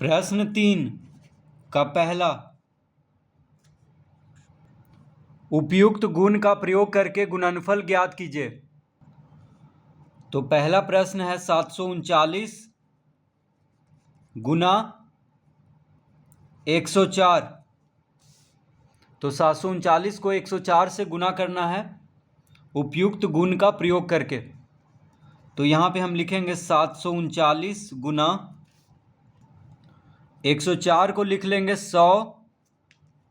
प्रश्न 3 का पहला, उपयुक्त गुण का प्रयोग करके गुणनफल ज्ञात कीजिए। तो पहला प्रश्न है 739 गुना 104। तो 739 को 104 से गुना करना है उपयुक्त गुण का प्रयोग करके। तो यहाँ पे हम लिखेंगे 739 गुना 104 को लिख लेंगे 100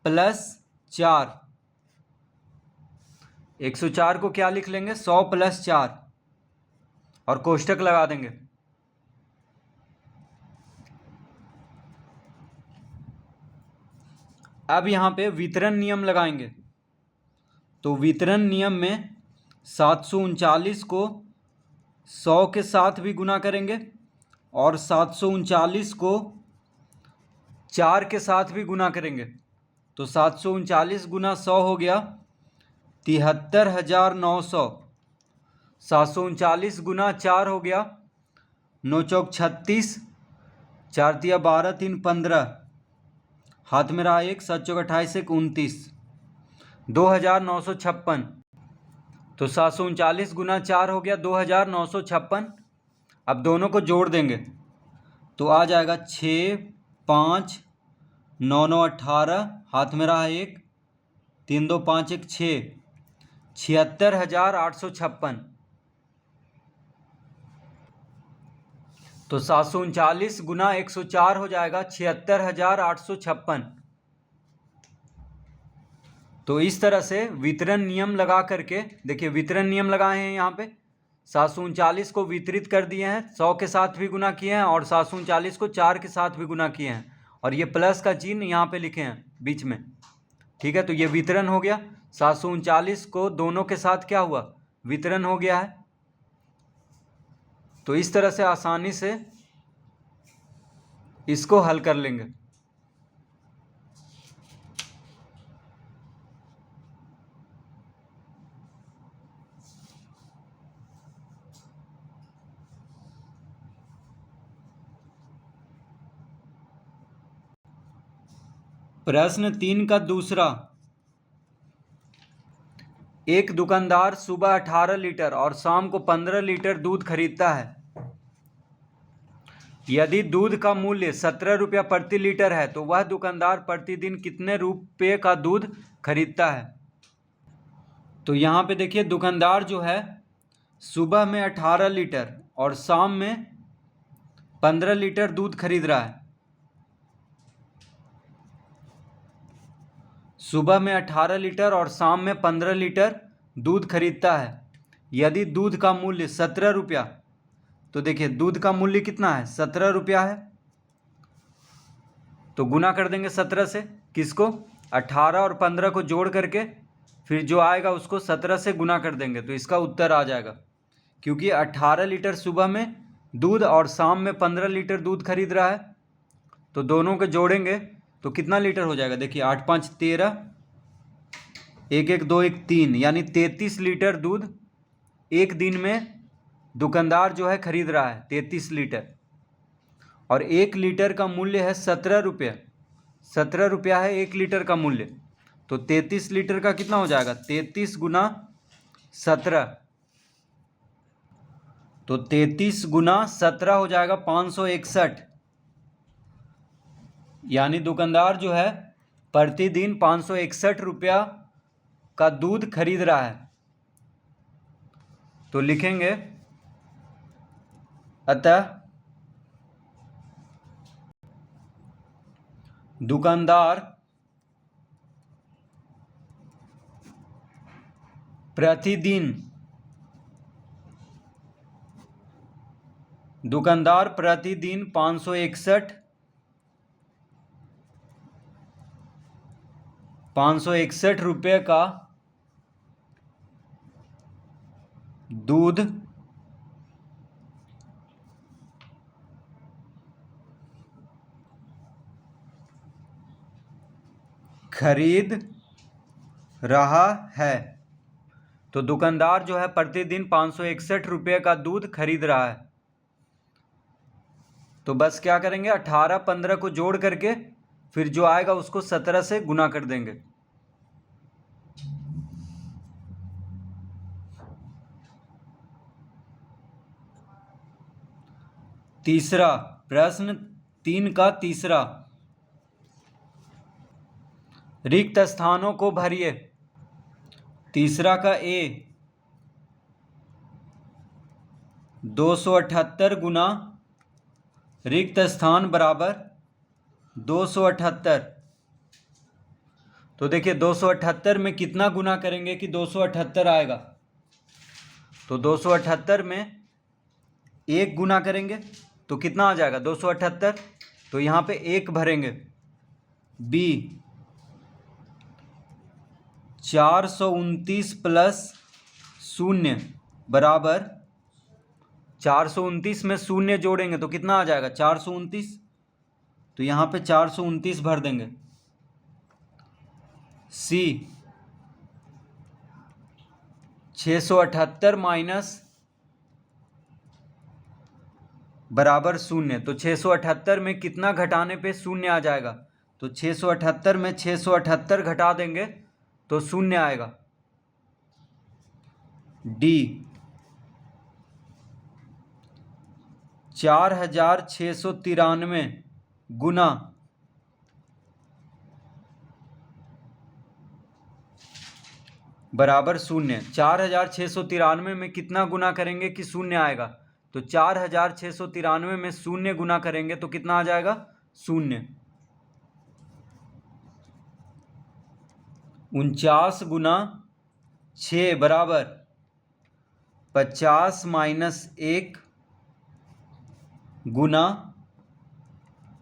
प्लस 4। 104 को क्या लिख लेंगे 100 प्लस 4 और कोष्टक लगा देंगे। अब यहाँ पे वितरण नियम लगाएंगे। तो वितरण नियम में 739 को 100 के साथ भी गुना करेंगे और 739 को 4 के साथ भी गुना करेंगे। तो 739 गुना 100 हो गया 73,900। 739 गुना 4 हो गया 9 चौक 36, 4 तिया 12, 3 15, हाथ में रहा 1, 7 चौक 28, 1 29, 2,956। तो 739 गुना 4 हो गया 2,956। अब दोनों को जोड़ देंगे तो आ जाएगा 6, 5, 9 9 18, हाथ में रहा 1, 3 2 5 1 6, 76,856। तो 739 गुना 104 हो जाएगा 76,856। तो इस तरह से वितरण नियम लगा करके देखिए, वितरण नियम लगाए हैं यहाँ पे। 739 को वितरित कर दिए हैं, 100 के साथ भी गुना किए हैं और 739 को 4 के साथ भी गुना किए हैं और ये प्लस का चिन्ह यहाँ पे लिखे हैं बीच में। ठीक है, तो ये वितरण हो गया। 739 को दोनों के साथ क्या हुआ, वितरण हो गया है। तो इस तरह से आसानी से इसको हल कर लेंगे। प्रश्न 3 का दूसरा, एक दुकानदार सुबह 18 लीटर और शाम को 15 लीटर दूध खरीदता है। यदि दूध का मूल्य 17 रुपया प्रति लीटर है तो वह दुकानदार प्रतिदिन कितने रुपये का दूध खरीदता है। तो यहाँ पे देखिए, दुकानदार जो है सुबह में 18 लीटर और शाम में 15 लीटर दूध खरीद रहा है। सुबह में 18 लीटर और शाम में 15 लीटर दूध खरीदता है। यदि दूध का मूल्य 17 रुपया, तो देखिए दूध का मूल्य कितना है, 17 रुपया है। तो गुना कर देंगे 17 से, किसको, 18 और 15 को जोड़ करके फिर जो आएगा उसको 17 से गुना कर देंगे तो इसका उत्तर आ जाएगा। क्योंकि 18 लीटर सुबह में दूध और शाम में 15 लीटर दूध खरीद रहा है, तो दोनों को जोड़ेंगे तो कितना लीटर हो जाएगा, देखिए 8 5 13, 1 1 2 1 3, यानी 33 लीटर दूध एक दिन में दुकानदार जो है खरीद रहा है, 33 लीटर। और 1 लीटर का मूल्य है 17 रुपये। 17 रुपया है 1 लीटर का मूल्य। तो 33 लीटर का कितना हो जाएगा, 33 गुना 17। तो 33 गुना 17 हो जाएगा 561। यानी दुकानदार जो है प्रतिदिन 561 रुपया का दूध खरीद रहा है। तो लिखेंगे, अतः दुकानदार प्रतिदिन 561 रुपये का दूध खरीद रहा है। तो दुकानदार जो है प्रतिदिन 561 रुपये का दूध खरीद रहा है। तो बस क्या करेंगे, 18 15 को जोड़ करके फिर जो आएगा उसको 17 से गुना कर देंगे। तीसरा प्रश्न 3 का तीसरा, रिक्त स्थानों को भरिए। तीसरा का ए 278 गुना रिक्त स्थान बराबर 278। तो देखिए 278 में कितना गुना करेंगे कि 278 आएगा। तो 278 में 1 गुना करेंगे तो कितना आ जाएगा 278। तो यहाँ पे 1 भरेंगे। बी 429 प्लस 0 बराबर 429 में 0 जोड़ेंगे तो कितना आ जाएगा 429। तो यहाँ पे 429 भर देंगे। सी 678 माइनस बराबर 0। तो 678 में कितना घटाने पे 0 आ जाएगा। तो 678 में 678 घटा देंगे तो 0 आएगा। डी 4693 गुना बराबर 0। 4693 में कितना गुना करेंगे कि 0 आएगा। तो 4693 में 0 गुना करेंगे तो कितना आ जाएगा 0। 49 गुना 6 बराबर 50 माइनस 1 गुना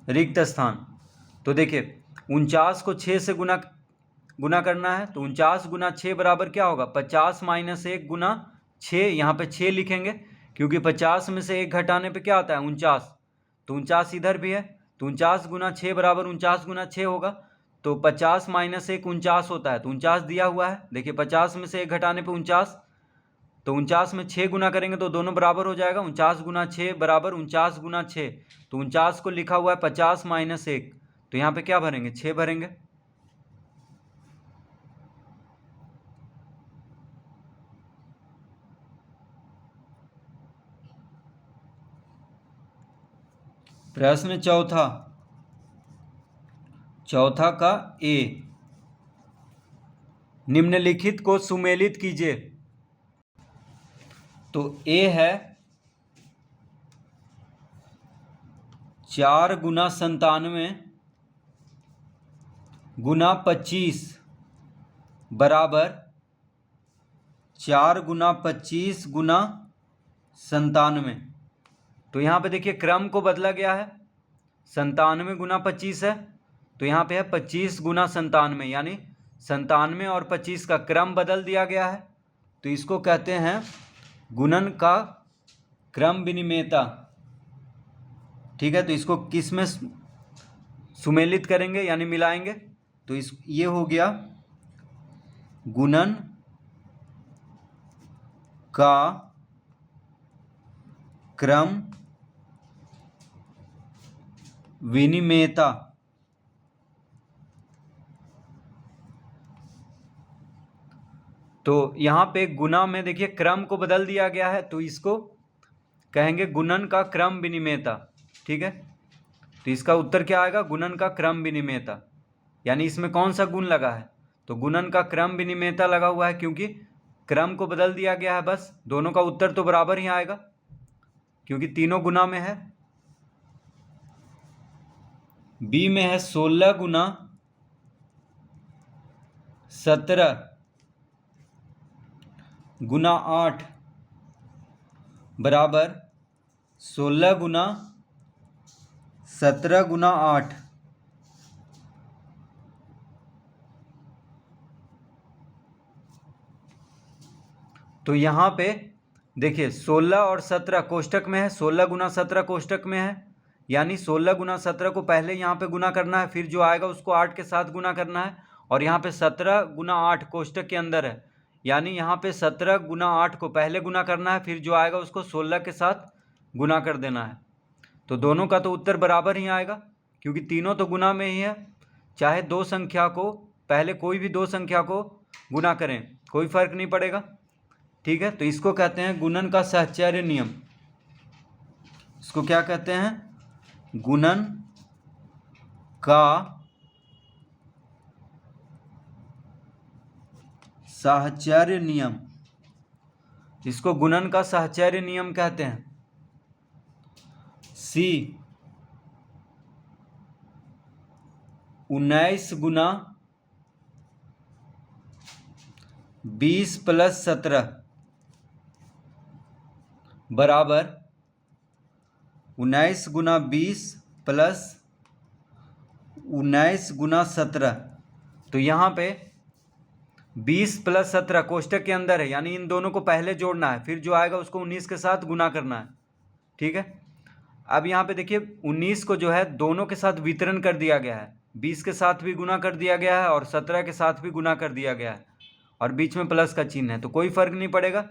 रिक्त स्थान। तो देखिए 49 को 6 से गुना करना है। तो 49 गुना 6 बराबर क्या होगा 50 माइनस 1 गुना 6। यहाँ पे 6 लिखेंगे क्योंकि 50 में से 1 घटाने पे क्या आता है 49। तो 49 इधर भी है। तो 49 गुना 6 बराबर 49 गुना 6 होगा। तो 50 माइनस 1 49 होता है। तो 49 दिया हुआ है। देखिए 50 में से 1 घटाने पे 49। तो 49 में 6 गुना करेंगे तो दोनों बराबर हो जाएगा। 49 गुना 6 बराबर 49 गुना 6। तो 49 को लिखा हुआ है 50 माइनस 1। तो यहाँ पे क्या भरेंगे 6 भरेंगे। प्रश्न चौथा का ए, निम्नलिखित को सुमेलित कीजिए। तो ए है 4 गुना 97 गुना 25 बराबर 4 गुना 25 गुना 97। तो यहाँ पे देखिए क्रम को बदला गया है। 97 गुना 25 है। तो यहाँ पे है 25 गुना 97, यानी 97 और 25 का क्रम बदल दिया गया है। तो इसको कहते हैं गुणन का क्रम विनिमेयता। ठीक है, तो इसको किस में सुमेलित करेंगे यानी मिलाएंगे। तो ये हो गया गुणन का क्रम विनिमेयता। तो यहाँ पे गुना में देखिए क्रम को बदल दिया गया है। तो इसको कहेंगे गुणन का क्रम विनिमेयता। ठीक है, तो इसका उत्तर क्या आएगा गुणन का क्रम विनिमेयता। यानी इसमें कौन सा गुण लगा है तो गुणन का क्रम विनिमेयता लगा हुआ है, क्योंकि क्रम को बदल दिया गया है। बस दोनों का उत्तर तो बराबर ही आएगा क्योंकि तीनों गुना में है। बी में है 16 गुना 17 गुना 8 बराबर 16 गुना 17 गुना 8। तो यहाँ पे देखिए 16 और 17 कोष्टक में है। 16 गुना 17 कोष्टक में है, यानी 16 गुना 17 को पहले यहाँ पे गुना करना है, फिर जो आएगा उसको 8 के साथ गुना करना है। और यहाँ पे 17 गुना 8 कोष्टक के अंदर है, यानी यहाँ पे 17 गुना 8 को पहले गुना करना है, फिर जो आएगा उसको 16 के साथ गुना कर देना है। तो दोनों का तो उत्तर बराबर ही आएगा, क्योंकि तीनों तो गुना में ही है। चाहे दो संख्या को, पहले कोई भी दो संख्या को गुना करें, कोई फर्क नहीं पड़ेगा। ठीक है, तो इसको कहते हैं गुणन का साहचर्य नियम। इसको क्या कहते हैं? गुणन का साहचर्य नियम। इसको गुणन का साहचर्य नियम कहते हैं। सी 19 गुना 20 + 17 बराबर 19 गुना 20 + 19 गुना 17। तो यहाँ पे 20 + 17 कोष्टक के अंदर है, यानी इन दोनों को पहले जोड़ना है, फिर जो आएगा उसको 19 के साथ गुना करना है। ठीक है, अब यहाँ पे देखिए 19 को जो है दोनों के साथ वितरण कर दिया गया है, 20 के साथ भी गुना कर दिया गया है और 17 के साथ भी गुना कर दिया गया है, और बीच में प्लस का चिन्ह है, तो कोई फर्क नहीं पड़ेगा।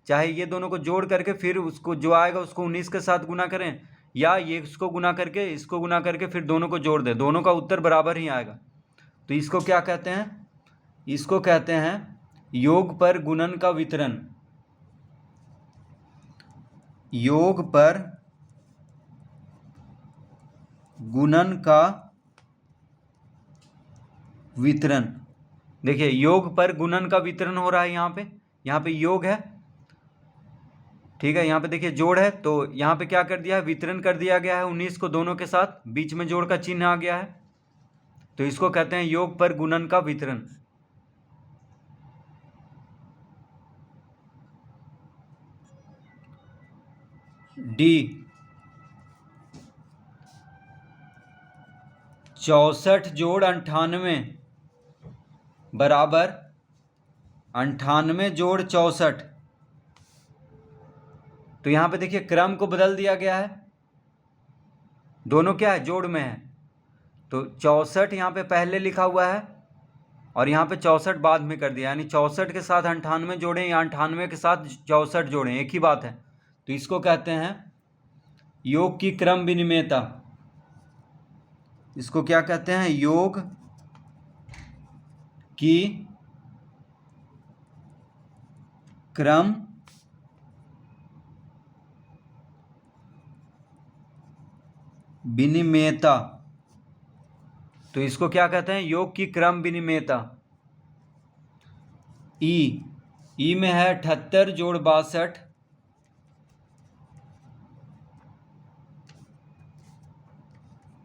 चाहे ये दोनों को जोड़ करके फिर उसको जो आएगा उसको 19 के साथ गुना करें, या ये इसको गुना करके इसको गुना करके फिर दोनों को जोड़ दें, दोनों का उत्तर बराबर ही आएगा। तो इसको क्या कहते हैं? इसको कहते हैं योग पर गुणन का वितरण। योग पर गुणन का वितरण। देखिए योग पर गुणन का वितरण हो रहा है, यहाँ पे योग है। ठीक है, यहाँ पे देखिए जोड़ है, तो यहाँ पे क्या कर दिया है? वितरण कर दिया गया है 19 को दोनों के साथ, बीच में जोड़ का चिन्ह आ गया है, तो इसको कहते हैं योग पर गुणन का वितरण। डी 64 जोड़ 98 बराबर 98 जोड़ 64। तो यहाँ पे देखिए क्रम को बदल दिया गया है, दोनों क्या है? जोड़ में है, तो 64 यहाँ पे पहले लिखा हुआ है और यहाँ पे 64 बाद में कर दिया, यानी 64 के साथ 98 जोड़ें या 98 के साथ 64 जोड़ें, एक ही बात है। तो इसको कहते हैं योग की क्रम विनिमेयता। इसको क्या कहते हैं? योग की क्रम विनिमेयता। तो इसको क्या कहते हैं? योग की क्रम विनिमेयता। ई में है 78 जोड़ 62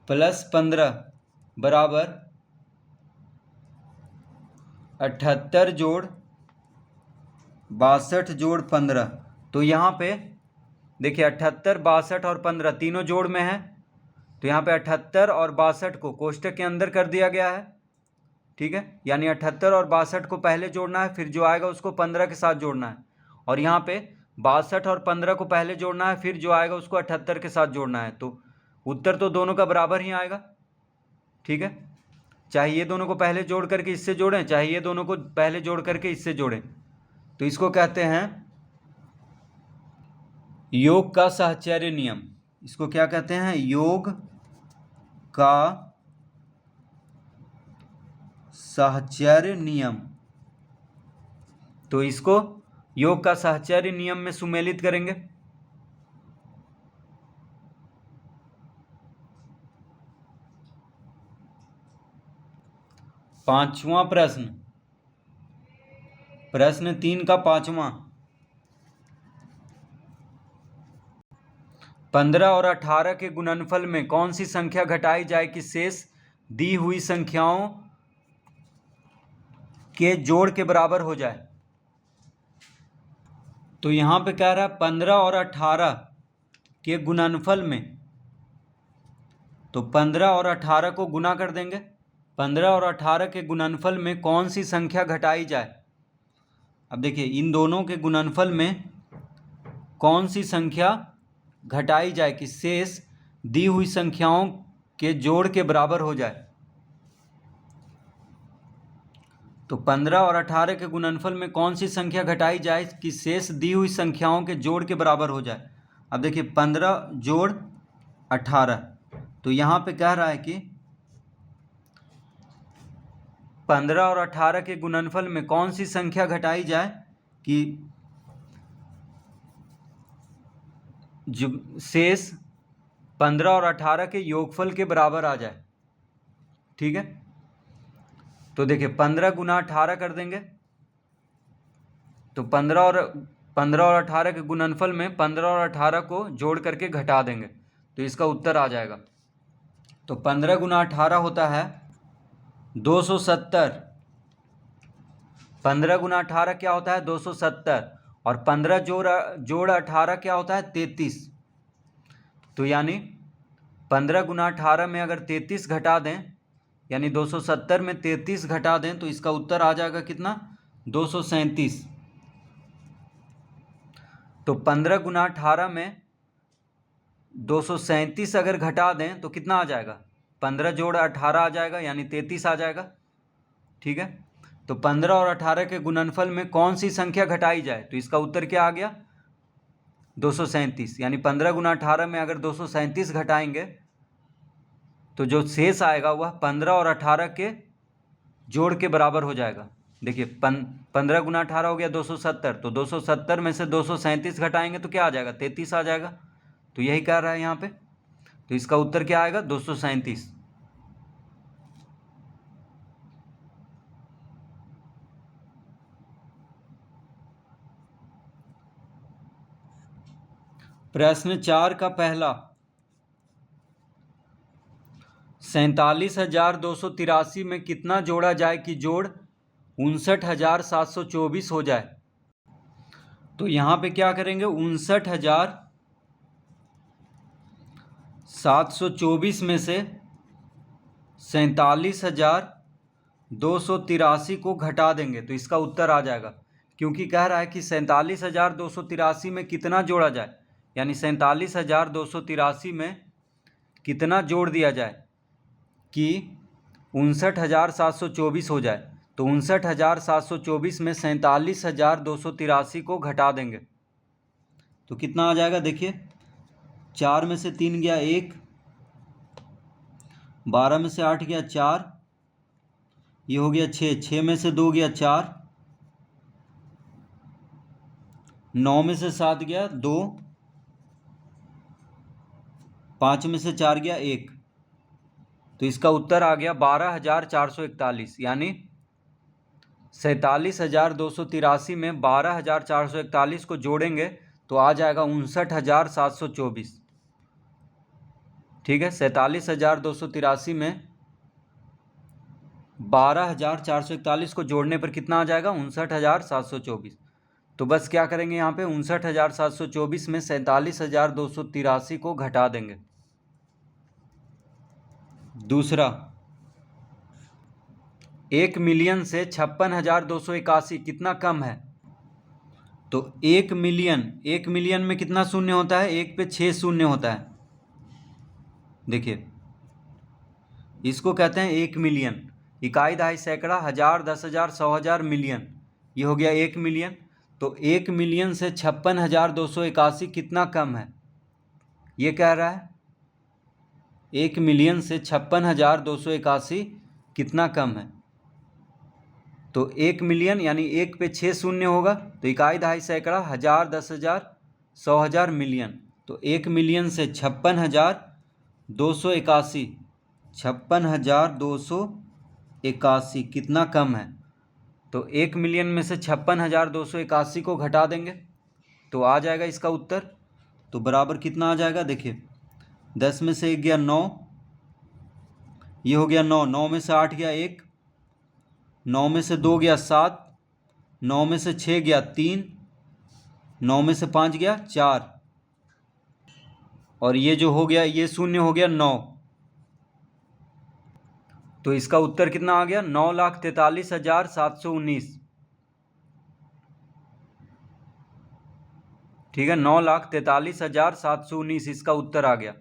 + 15 बराबर 78 जोड़ 62 जोड़ 15। तो यहाँ पे देखिए 78, 62 और 15 तीनों जोड़ में है, तो यहाँ पे 78 और 62 को कोष्टक के अंदर कर दिया गया है। ठीक है, यानी 78 और 62 को पहले जोड़ना है, फिर जो आएगा उसको 15 के साथ जोड़ना है, और यहाँ पे 62 और 15 को पहले जोड़ना है, फिर जो आएगा उसको 78 के साथ जोड़ना है, तो उत्तर तो दोनों का बराबर ही आएगा। ठीक है, चाहे ये दोनों को पहले जोड़ करके इससे जोड़ें, चाहे ये दोनों को पहले जोड़ करके इससे जोड़ें। तो इसको कहते हैं योग का साहचर्य नियम। इसको क्या कहते हैं? योग का साहचर्य नियम। तो इसको योग का साहचर्य नियम में सुमेलित करेंगे। पांचवा प्रश्न, प्रश्न 3 का 5वां। 15 और 18 के गुणनफल में कौन सी संख्या घटाई जाए कि शेष दी हुई संख्याओं के जोड़ के बराबर हो जाए? तो यहाँ पे कह रहा है 15 और 18 के गुणनफल में, तो 15 और 18 को गुना कर देंगे। 15 और 18 के गुणनफल में कौन सी संख्या घटाई जाए? अब देखिए इन दोनों के गुणनफल में कौन सी संख्या घटाई जाए कि शेष दी हुई संख्याओं के जोड़ के बराबर हो जाए। तो 15 और 18 के गुणनफल में कौन सी संख्या घटाई जाए कि शेष दी हुई संख्याओं के जोड़ के बराबर हो जाए? अब देखिए 15 जोड़ 18। तो यहाँ पे कह रहा है कि 15 और 18 के गुणनफल में कौन सी संख्या घटाई जाए कि जो शेष 15 और 18 के योगफल के बराबर आ जाए। ठीक है, तो देखिए 15 गुना 18 कर देंगे, तो 15 और 18 के गुणनफल में 15 और 18 को जोड़ करके घटा देंगे, तो इसका उत्तर आ जाएगा। तो 15 गुना 18 होता है 270। 15 गुना 18 क्या होता है 270, और 15 जोड़ 18 क्या होता है 33। तो यानी 15 गुना 18 में अगर 33 घटा दें, यानी 270 में 33 घटा दें, तो इसका उत्तर आ जाएगा कितना 237। तो 15 गुना 18 में 237 अगर घटा दें तो कितना आ जाएगा 15 जोड़ 18 आ जाएगा, यानी 33 आ जाएगा। ठीक है, तो 15 और 18 के गुणनफल में कौन सी संख्या घटाई जाए, तो इसका उत्तर क्या आ गया 237। यानी 15 गुना 18 में अगर 237 घटाएंगे तो जो शेष आएगा वह 15 और 18 के जोड़ के बराबर हो जाएगा। देखिए 15 गुना 18 हो गया 270, तो 270 में से 237 घटाएंगे तो क्या आ जाएगा 33 आ जाएगा। तो यही कह रहा है यहाँ पे, तो इसका उत्तर क्या आएगा 237। प्रश्न 4 का पहला, 47,283 में कितना जोड़ा जाए कि जोड़ 59,724 हो जाए। तो यहाँ पे क्या करेंगे 59,724 में से 47,283 को घटा देंगे, तो इसका उत्तर आ जाएगा। क्योंकि कह रहा है कि 47,283 में कितना जोड़ा जाए, यानी 47,283 में कितना जोड़ दिया जाए कि 59,724 हो जाए। तो 59,724 में 47,283 को घटा देंगे तो कितना आ जाएगा। देखिए 4 में से 3 गया 1, 12 में से 8 गया 4, ये हो गया 6, 6 में से 2 गया 4, 9 में से 7 गया 2, 5 में से 4 गया 1। तो इसका उत्तर आ गया 12,441। यानी 47,283 में 12,441 को जोड़ेंगे तो आ जाएगा 59,724। ठीक है, 47,283 में 12,441 को जोड़ने पर कितना आ जाएगा 59,724। तो बस क्या करेंगे यहाँ पे 59,724 में 47,283 को घटा देंगे। दूसरा, 1 मिलियन से 56,281 कितना कम है। तो 1 मिलियन में कितना शून्य होता है, 1 पे 6 शून्य होता है। देखिए इसको कहते हैं 1 मिलियन। इकाई, दहाई, सैकड़ा, हजार, 10,000, 100,000, मिलियन, ये हो गया 1 मिलियन। तो 1 मिलियन से 56,281 कितना कम है, ये कह रहा है 1 मिलियन से 56,281 कितना कम है। तो 1 मिलियन यानी 1 पे 6 शून्य होगा, तो इकाई, दहाई, सैकड़ा, हजार, 10,000, 100,000, मिलियन। तो 1 मिलियन से 56,281 56,281 कितना कम है। तो 1 मिलियन में से 56,281 को घटा देंगे तो आ जाएगा इसका उत्तर। तो बराबर कितना आ जाएगा, देखिए 10 में से 1 गया 9, ये हो गया 9, 9 में से 8 गया 1, 9 में से 2 गया 7, 9 में से 6 गया 3, 9 में से 5 गया 4, और ये जो हो गया ये शून्य हो गया 9। तो इसका उत्तर कितना आ गया 9,43,719। ठीक है, 9,43,719 इसका उत्तर आ गया।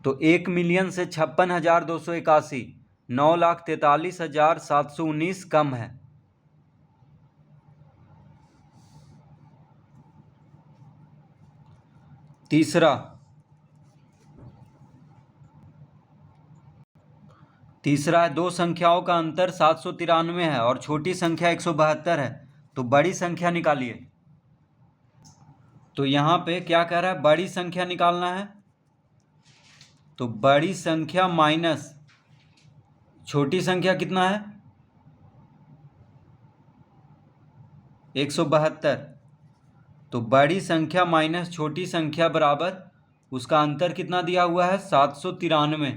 तो 1 मिलियन से 56,281 9,43,719 कम है। तीसरा है, दो संख्याओं का अंतर 793 है और छोटी संख्या 172 है, तो बड़ी संख्या निकालिए। तो यहाँ पे क्या कह रहा है, बड़ी संख्या निकालना है, तो बड़ी संख्या माइनस छोटी संख्या कितना है 172, तो बड़ी संख्या माइनस छोटी संख्या बराबर उसका अंतर कितना दिया हुआ है 793।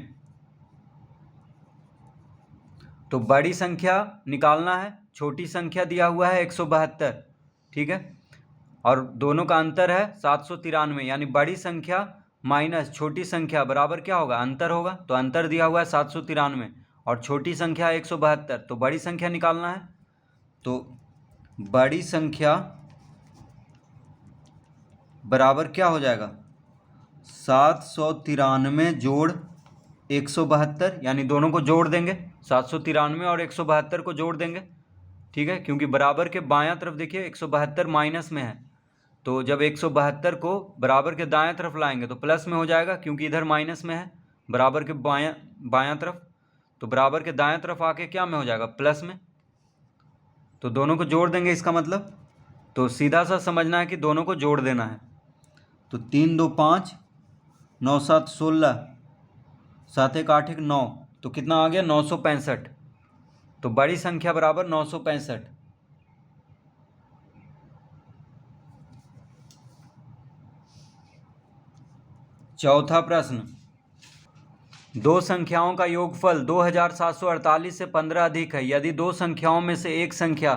तो बड़ी संख्या निकालना है, छोटी संख्या दिया हुआ है 172, ठीक है, और दोनों का अंतर है 793, यानी बड़ी संख्या माइनस छोटी संख्या बराबर क्या होगा, अंतर होगा। तो अंतर दिया हुआ है 793 और छोटी संख्या 172, तो बड़ी संख्या निकालना है। तो बड़ी संख्या बराबर क्या हो जाएगा 793 जोड़ 172, यानी दोनों को जोड़ देंगे, 793 और 172 को जोड़ देंगे, ठीक है, क्योंकि बराबर के बायां तरफ देखिए 172 माइनस में है, तो जब 172 को बराबर के दाएं तरफ लाएंगे तो प्लस में हो जाएगा, क्योंकि इधर माइनस में है बराबर के बायां तरफ, तो बराबर के दाएं तरफ आके क्या में हो जाएगा, प्लस में। तो दोनों को जोड़ देंगे इसका मतलब, तो सीधा सा समझना है कि दोनों को जोड़ देना है। तो 3 2 5, 9 7 16, 7 1 8 1 9, तो कितना आ गया 965। तो बड़ी संख्या बराबर 965। चौथा प्रश्न, दो संख्याओं का योगफल 2748 से 15 अधिक है। यदि दो संख्याओं में से एक संख्या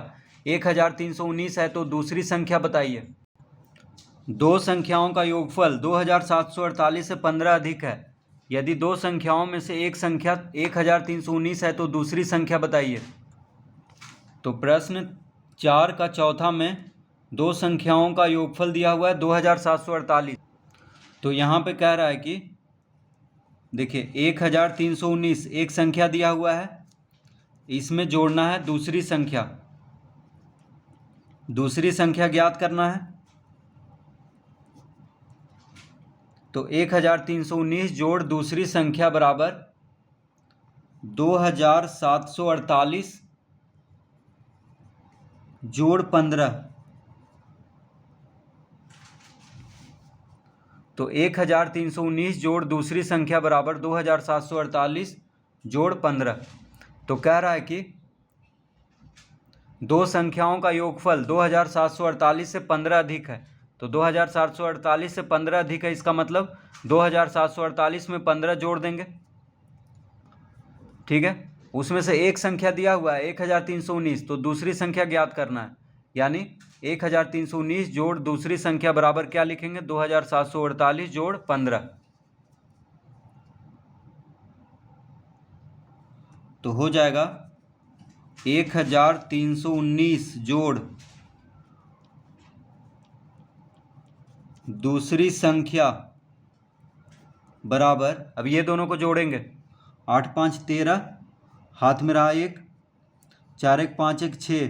1319 है तो दूसरी संख्या बताइए। दो संख्याओं का योगफल 2748 से 15 अधिक है। यदि दो संख्याओं में से एक संख्या 1319 है तो दूसरी संख्या बताइए। तो प्रश्न 4 का चौथा में दो संख्याओं का योगफल दिया हुआ है 2748। तो यहाँ पे कह रहा है कि देखिए 1319 एक संख्या दिया हुआ है, इसमें जोड़ना है दूसरी संख्या ज्ञात करना है। तो 1319 जोड़ दूसरी संख्या बराबर 2748 जोड़ 15। तो 1319 जोड़ दूसरी संख्या बराबर 2748 जोड़ 15। तो कह रहा है कि दो संख्याओं का योगफल 2748 से 15 अधिक है। तो 2748 से 15 अधिक है, इसका मतलब 2748 में 15 जोड़ देंगे, ठीक है। उसमें से एक संख्या दिया हुआ है 1319, तो दूसरी संख्या ज्ञात करना है, यानी 1319 जोड़ दूसरी संख्या बराबर क्या लिखेंगे 2748 जोड़ 15। तो हो जाएगा 1319 जोड़ दूसरी संख्या बराबर, अब ये दोनों को जोड़ेंगे, 8 5 13, हाथ में रहा 1, 4 1 5 1 6,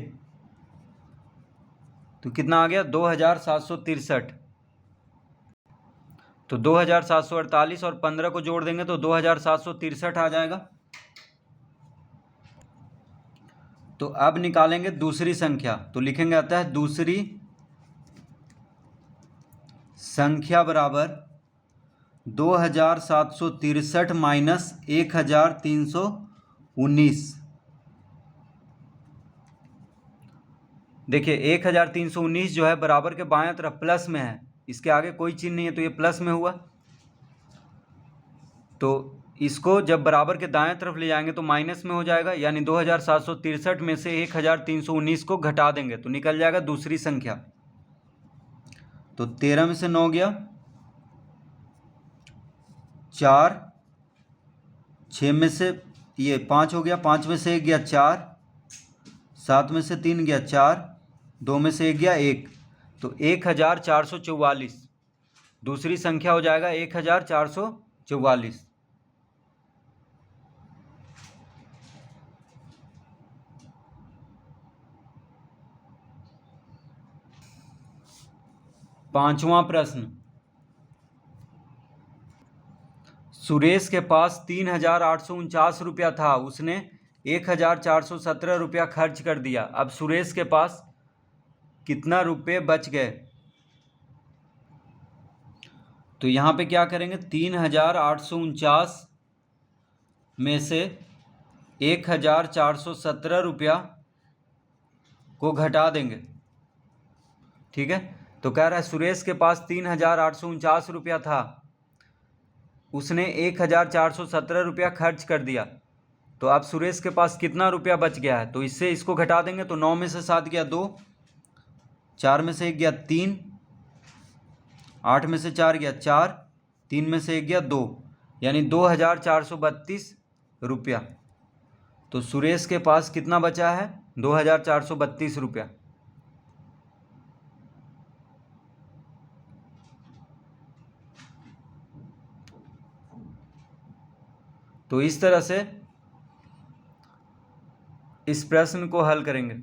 तो कितना आ गया 2763। तो 2748 और 15 को जोड़ देंगे तो 2763 आ जाएगा। तो अब निकालेंगे दूसरी संख्या, तो लिखेंगे आता है दूसरी संख्या बराबर 2763 माइनस 1319। देखिए 1319 जो है बराबर के बाएं तरफ प्लस में है, इसके आगे कोई चिन्ह नहीं है, तो ये प्लस में हुआ। तो इसको जब बराबर के दाएं तरफ ले जाएंगे तो माइनस में हो जाएगा, यानी 2763 में से 1319 को घटा देंगे तो निकल जाएगा दूसरी संख्या। तो 13 में से 9 गया 4, 6 में से ये 5 हो गया, 5 में से 1 गया 4, 7 में से 3 गया 4, 2 में से 1 गया 1, तो 1444 दूसरी संख्या हो जाएगा 1444। पांचवा प्रश्न, सुरेश के पास 3,849 रुपया था, उसने 1,417 रुपया खर्च कर दिया। अब सुरेश के पास कितना रुपये बच गए? तो यहाँ पे क्या करेंगे, 3,849 में से 1,417 रुपया को घटा देंगे। ठीक है, तो कह रहा है सुरेश के पास 3,849 रुपया था, उसने 1,417 रुपया खर्च कर दिया। तो अब सुरेश के पास कितना रुपया बच गया है? तो इससे इसको घटा देंगे। तो 9 में से 7 गया 2, 4 में से 1 गया 3, 8 में से 4 गया 4, 3 में से 1 गया 2, यानी 2,432 रुपया। तो सुरेश के पास कितना बचा है? 2,432 रुपया। तो इस तरह से इस प्रश्न को हल करेंगे।